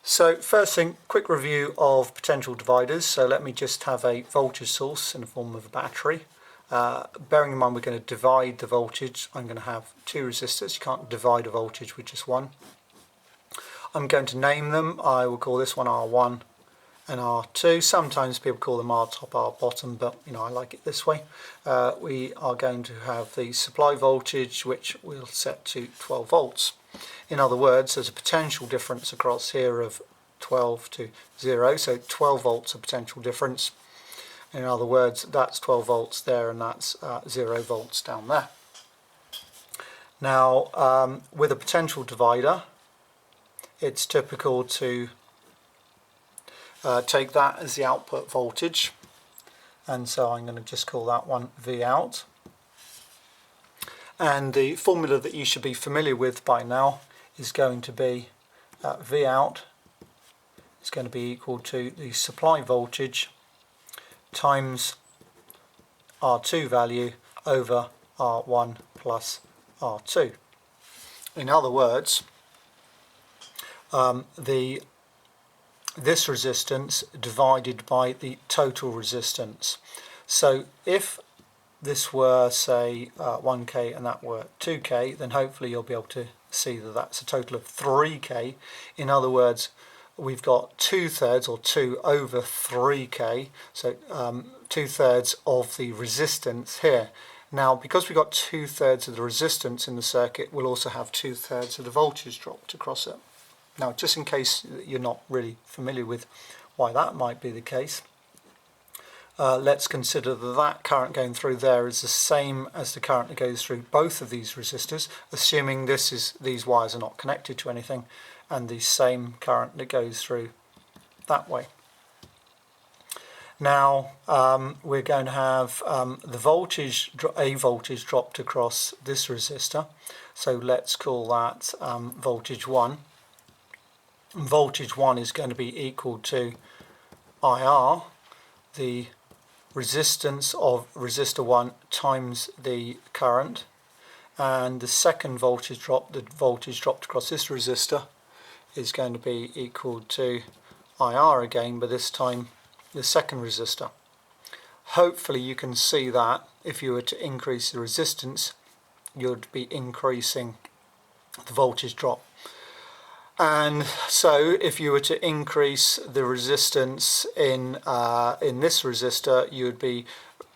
So first thing, quick review of potential dividers. So let me just have a voltage source in the form of a battery. Bearing in mind we're going to divide the voltage, I'm going to have two resistors. You can't divide a voltage with just one. I'm going to name them. I will call this one R1 and R2. Sometimes people call them R top, R bottom, but I like it this way. We are going to have the supply voltage, which we'll set to 12 volts. In other words, there's a potential difference across here of 12 to 0, so 12 volts a potential difference. In other words, that's 12 volts there and that's 0 volts down there. Now, with a potential divider, it's typical to take that as the output voltage, and so I'm going to just call that one V out. And the formula that you should be familiar with by now is going to be V out is going to be equal to the supply voltage times R2 value over R1 plus R2. In other words, this resistance divided by the total resistance. So if this were, say, 1k and that were 2k, then hopefully you'll be able to see that that's a total of 3k. In other words, we've got 2/3 or 2 over 3k, so 2/3 of the resistance here. Now, because we've got 2/3 of the resistance in the circuit, we'll also have 2/3 of the voltage dropped across it. Now, just in case you're not really familiar with why that might be the case, let's consider that that current going through there is the same as the current that goes through both of these resistors, assuming these wires are not connected to anything, and the same current that goes through that way. Now, we're going to have a voltage dropped across this resistor, so let's call that voltage 1. Voltage 1 is going to be equal to IR, the resistance of resistor 1 times the current, and the second voltage drop, the voltage dropped across this resistor, is going to be equal to IR again, but this time the second resistor. Hopefully you can see that if you were to increase the resistance, you'd be increasing the voltage drop. And so if you were to increase the resistance in this resistor, you would be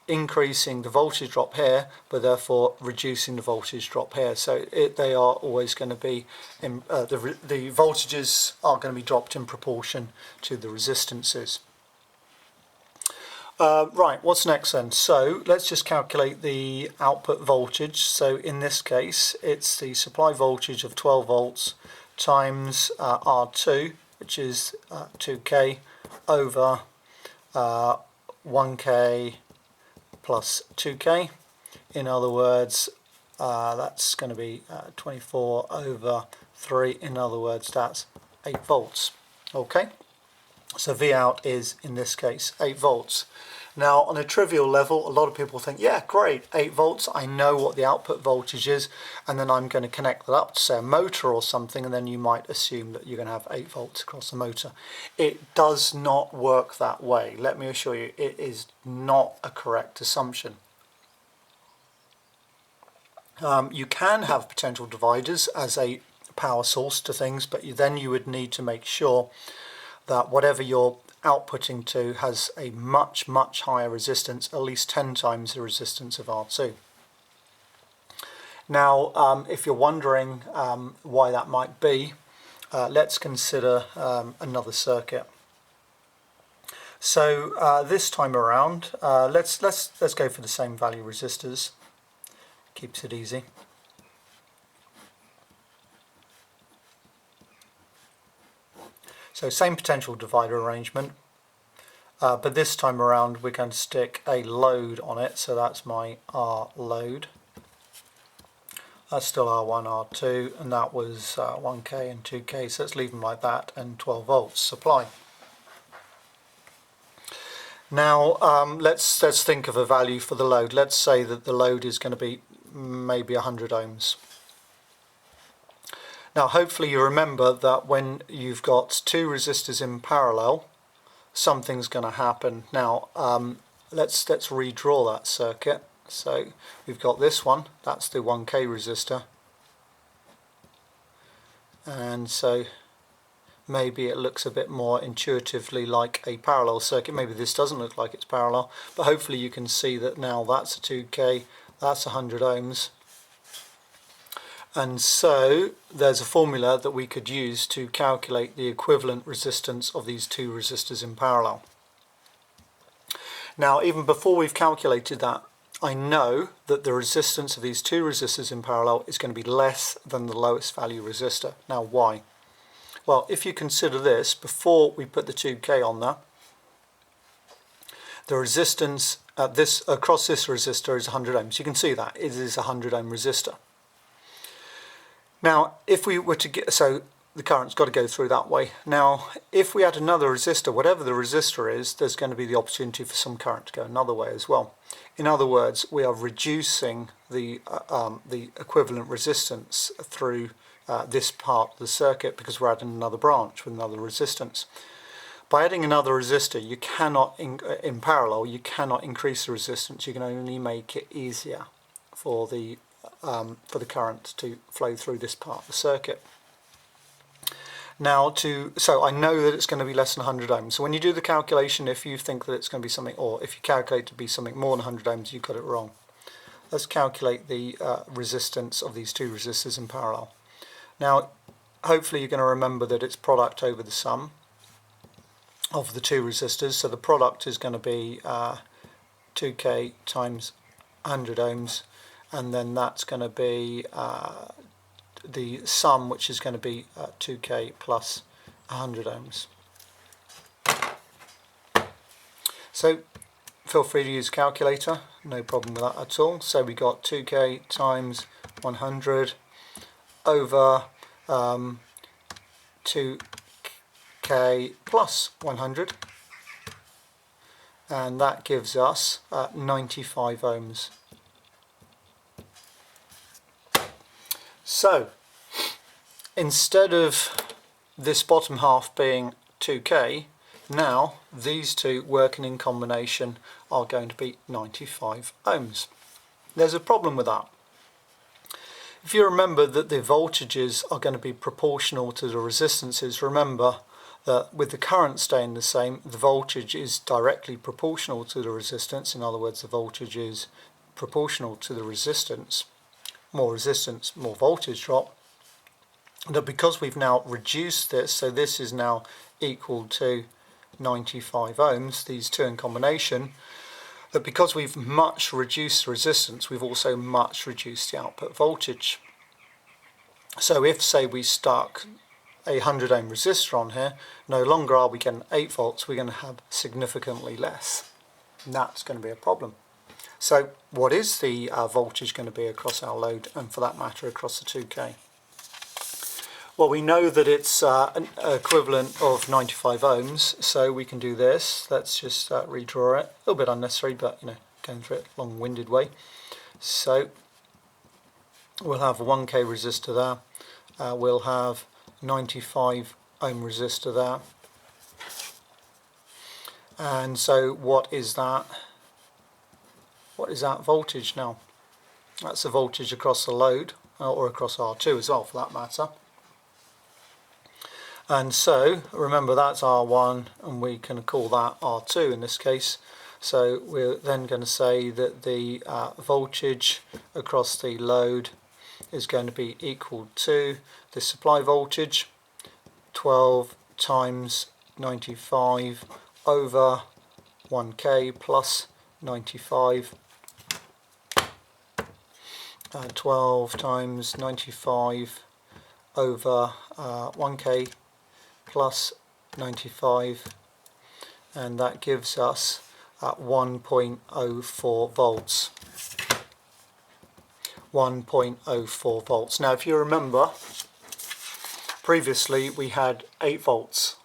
increasing the voltage drop here, but therefore reducing the voltage drop here. So they are always going to be, the voltages are going to be dropped in proportion to the resistances. Right, what's next then? So let's just calculate the output voltage. So in this case, it's the supply voltage of 12 volts times R2, which is 2k, over 1k plus 2k. In other words, that's going to be 24 over 3. In other words, that's 8 volts. Okay, so V out is, in this case, 8 volts. Now, on a trivial level, a lot of people think, yeah, great, 8 volts, I know what the output voltage is, and then I'm going to connect that up to, say, a motor or something, and then you might assume that you're going to have 8 volts across the motor. It does not work that way. Let me assure you, it is not a correct assumption. You can have potential dividers as a power source to things, but then you would need to make sure that whatever you're outputting to has a much higher resistance, at least 10 times the resistance of R2. Now, if you're wondering why that might be, let's consider another circuit. So this time around, let's go for the same value resistors. Keeps it easy. So same potential divider arrangement, but this time around we're going to stick a load on it, so that's my R load. That's still R1, R2, and that was 1k and 2k, so let's leave them like that, and 12 volts supply. Now let's think of a value for the load. Let's say that the load is going to be maybe 100 ohms. Now hopefully you remember that when you've got two resistors in parallel, something's going to happen. Now let's redraw that circuit. So we've got this one, that's the 1K resistor, and so maybe it looks a bit more intuitively like a parallel circuit. Maybe this doesn't look like it's parallel, but hopefully you can see that now that's a 2K, that's 100 ohms. And so there's a formula that we could use to calculate the equivalent resistance of these two resistors in parallel. Now, even before we've calculated that, I know that the resistance of these two resistors in parallel is going to be less than the lowest value resistor. Now, why? Well, if you consider this, before we put the 2K on there, the resistance across this resistor is 100 ohms. You can see that it is a 100 ohm resistor. Now, if we were to get, so the current's got to go through that way. Now, if we add another resistor, whatever the resistor is, there's going to be the opportunity for some current to go another way as well. In other words, we are reducing the equivalent resistance through this part of the circuit because we're adding another branch with another resistance. By adding another resistor, you cannot, in parallel, you cannot increase the resistance. You can only make it easier for the current to flow through this part of the circuit. Now, so I know that it's going to be less than 100 ohms. So when you do the calculation, if you think that it's going to be something, or if you calculate it to be something more than 100 ohms, you've got it wrong. Let's calculate the resistance of these two resistors in parallel. Now, hopefully you're going to remember that it's product over the sum of the two resistors. So the product is going to be 2K times 100 ohms, and then that's going to be the sum, which is going to be 2K plus 100 ohms. So feel free to use a calculator, no problem with that at all. So we got 2K times 100 over 2K plus 100, and that gives us 95 ohms. So instead of this bottom half being 2K, now these two working in combination are going to be 95 ohms. There's a problem with that. If you remember that the voltages are going to be proportional to the resistances, remember that with the current staying the same, the voltage is directly proportional to the resistance. In other words, the voltage is proportional to the resistance. More resistance, more voltage drop. That because we've now reduced this, so this is now equal to 95 ohms, these two in combination, that because we've much reduced the resistance, we've also much reduced the output voltage. So if, say, we stuck a 100 ohm resistor on here, no longer are we getting 8 volts, we're going to have significantly less. And that's going to be a problem. So what is the voltage going to be across our load, and for that matter across the 2K? Well, we know that it's an equivalent of 95 ohms, so we can do this. Let's just redraw it. A little bit unnecessary, but going through it long-winded way. So we'll have a 1K resistor there. We'll have 95 ohm resistor there. And so what is that? What is that voltage now? That's the voltage across the load, or across R2 as well for that matter. And so remember that's R1, and we can call that R2 in this case. So we're then going to say that the voltage across the load is going to be equal to the supply voltage, 12 times 95 over 1K plus 95. 12 times 95 over 1K plus 95, and that gives us 1.04 volts. 1.04 volts. Now if you remember, previously we had 8 volts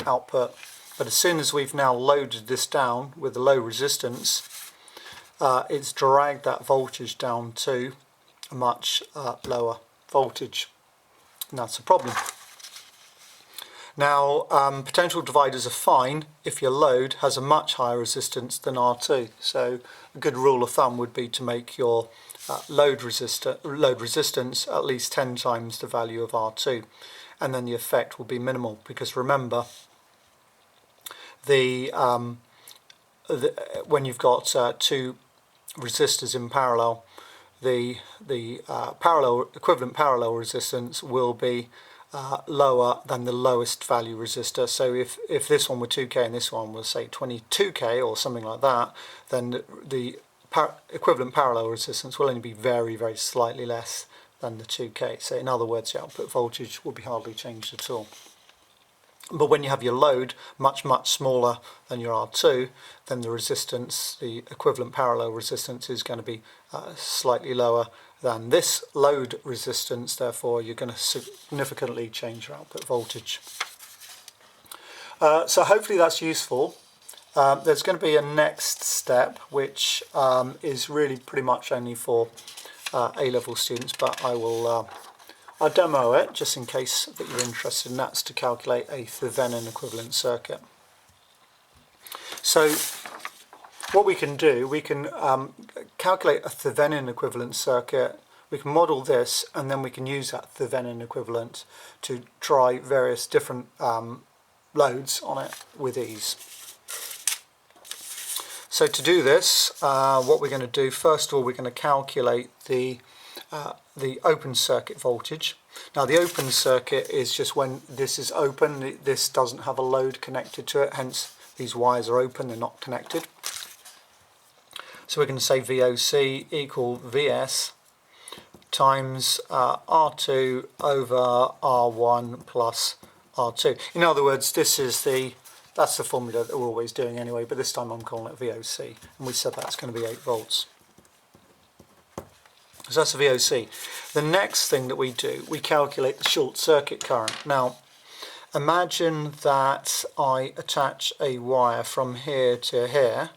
output, but as soon as we've now loaded this down with a low resistance, it's dragged that voltage down to a much lower voltage. and that's a problem. Now, potential dividers are fine if your load has a much higher resistance than R2. So a good rule of thumb would be to make your load resistance at least 10 times the value of R2, and then the effect will be minimal, because remember, when you've got two resistors in parallel, the equivalent parallel resistance will be lower than the lowest value resistor. So if this one were 2k and this one was say 22k or something like that, then the equivalent parallel resistance will only be very, very slightly less than the 2k. So in other words, the output voltage will be hardly changed at all. But when you have your load much, much smaller than your R2, then the resistance, the equivalent parallel resistance, is going to be slightly lower than this load resistance. Therefore, you're going to significantly change your output voltage. So hopefully that's useful. There's going to be a next step, which is really pretty much only for A-level students, but I'll demo it just in case that you're interested, and that's to calculate a Thevenin equivalent circuit. So what we can do, we can calculate a Thevenin equivalent circuit, we can model this, and then we can use that Thevenin equivalent to try various different loads on it with ease. So to do this, what we're going to do, first of all, we're going to calculate the open circuit voltage. Now the open circuit is just when this is open, this doesn't have a load connected to it, hence these wires are open, they're not connected. So we're going to say VOC equal VS times R2 over R1 plus R2. In other words, that's the formula that we're always doing anyway, but this time I'm calling it VOC, and we said that's going to be 8 volts. So that's the VOC. The next thing that we do, we calculate the short circuit current. Now, imagine that I attach a wire from here to here.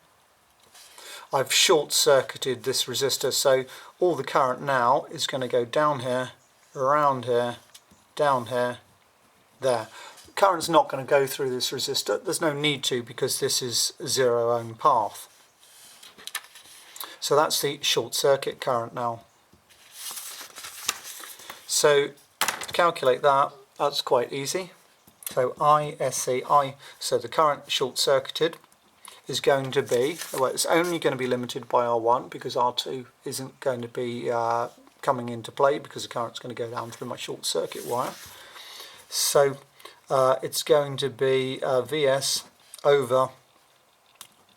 I've short circuited this resistor, so all the current now is going to go down here, around here, down here, there. The current's not going to go through this resistor. There's no need to, because this is 0 ohm path. So that's the short circuit current now. So to calculate that, that's quite easy. So ISC, so the current short circuited is going to be, well, it's only going to be limited by R1 because R2 isn't going to be coming into play because the current's going to go down through my short circuit wire. So it's going to be VS over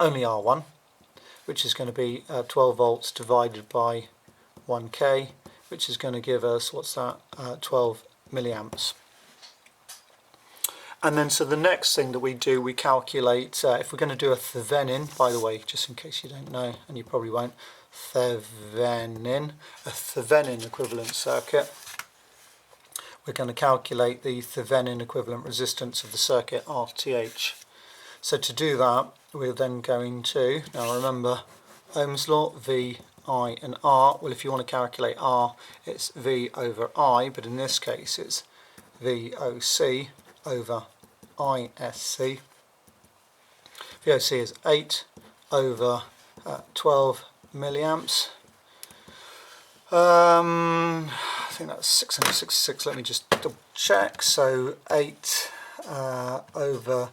only R1, which is going to be 12 volts divided by 1k, which is going to give us, what's that, 12 milliamps. And then so the next thing that we do, we calculate, if we're going to do a Thevenin, by the way, just in case you don't know, and you probably won't, a Thevenin equivalent circuit, we're going to calculate the Thevenin equivalent resistance of the circuit, RTH. So to do that, we're then going to, now remember, Ohm's law, V, I and R. Well, if you want to calculate R, it's V over I, but in this case it's VOC over ISC. VOC is 8 over 12 milliamps. I think that's 666. Let me just double check. So 8 over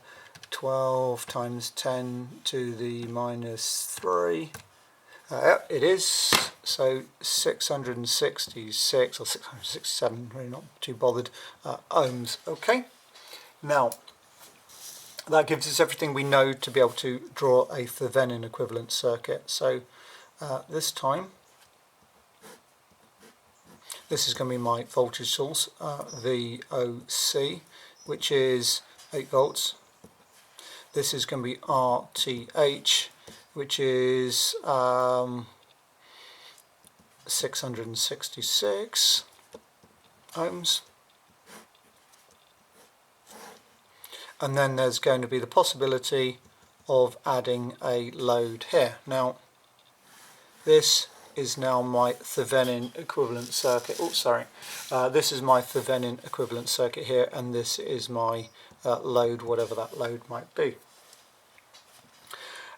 12 times 10 to the minus 3. It is, so 666 or 667, really not too bothered, ohms. Okay, now that gives us everything we know to be able to draw a Thevenin equivalent circuit. So this time, this is going to be my voltage source, VOC, which is 8 volts. This is going to be RTH, which is 666 ohms. And then there's going to be the possibility of adding a load here. Now, this is now my Thevenin equivalent circuit. Oh, sorry. This is my Thevenin equivalent circuit here, and this is my load, whatever that load might be.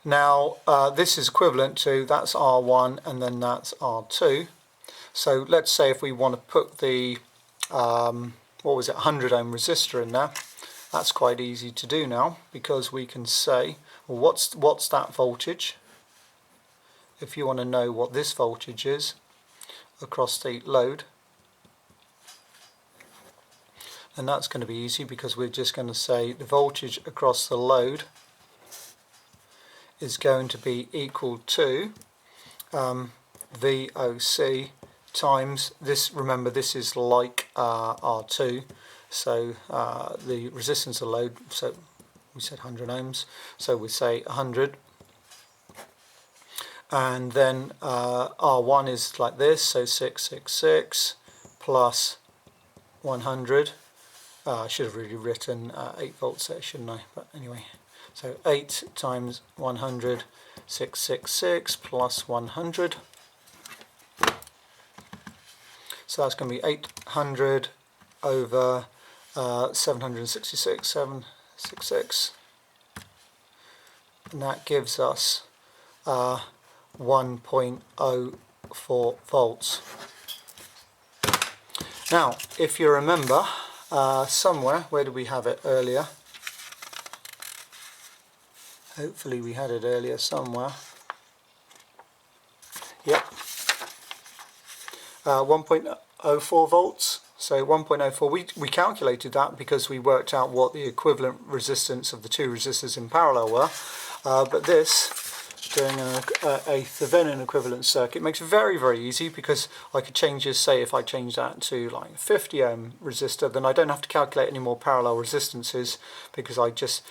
Now, this is equivalent to, that's R1 and then that's R2. So let's say if we want to put the, 100 ohm resistor in there, that's quite easy to do now, because we can say, well, what's that voltage? If you want to know what this voltage is across the load, and that's going to be easy, because we're just going to say the voltage across the load is going to be equal to VOC times this. Remember, this is like R2, so the resistance of load, so we said 100 ohms, so we say 100, and then R1 is like this, so 666 plus 100. I should have really written 8 volts there, shouldn't I? But anyway, so 8 times 100, 666 plus 100. So that's going to be 800 over 766, 766. And that gives us 1.04 volts. Now, if you remember, somewhere, where did we have it earlier? Hopefully we had it earlier somewhere. Yep. 1.04 volts. So 1.04, we calculated that because we worked out what the equivalent resistance of the two resistors in parallel were. But this, doing a Thevenin equivalent circuit, makes it very, very easy, because I could change this, say if I change that to like a 50 ohm resistor, then I don't have to calculate any more parallel resistances, because I just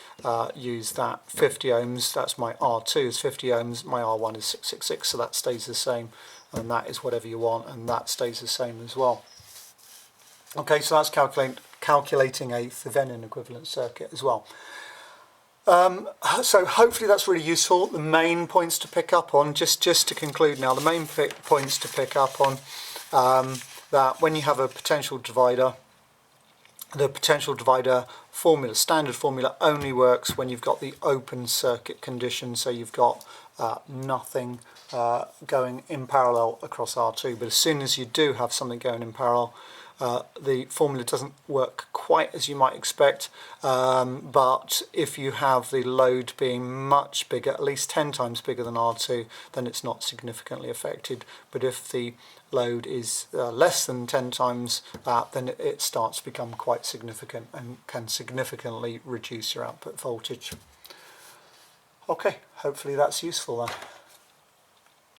use that 50 ohms, that's my R2 is 50 ohms, my R1 is 666, so that stays the same, and that is whatever you want, and that stays the same as well. Okay, so that's calculating a Thevenin equivalent circuit as well. So hopefully that's really useful. The main points to pick up on, just to conclude now, the main points to pick up on, that when you have a potential divider, the potential divider formula, standard formula, only works when you've got the open circuit condition, so you've got nothing going in parallel across R2. But as soon as you do have something going in parallel, the formula doesn't work quite as you might expect, but if you have the load being much bigger, at least 10 times bigger than R2, then it's not significantly affected. But if the load is less than 10 times that, then it starts to become quite significant and can significantly reduce your output voltage. Okay, hopefully that's useful then.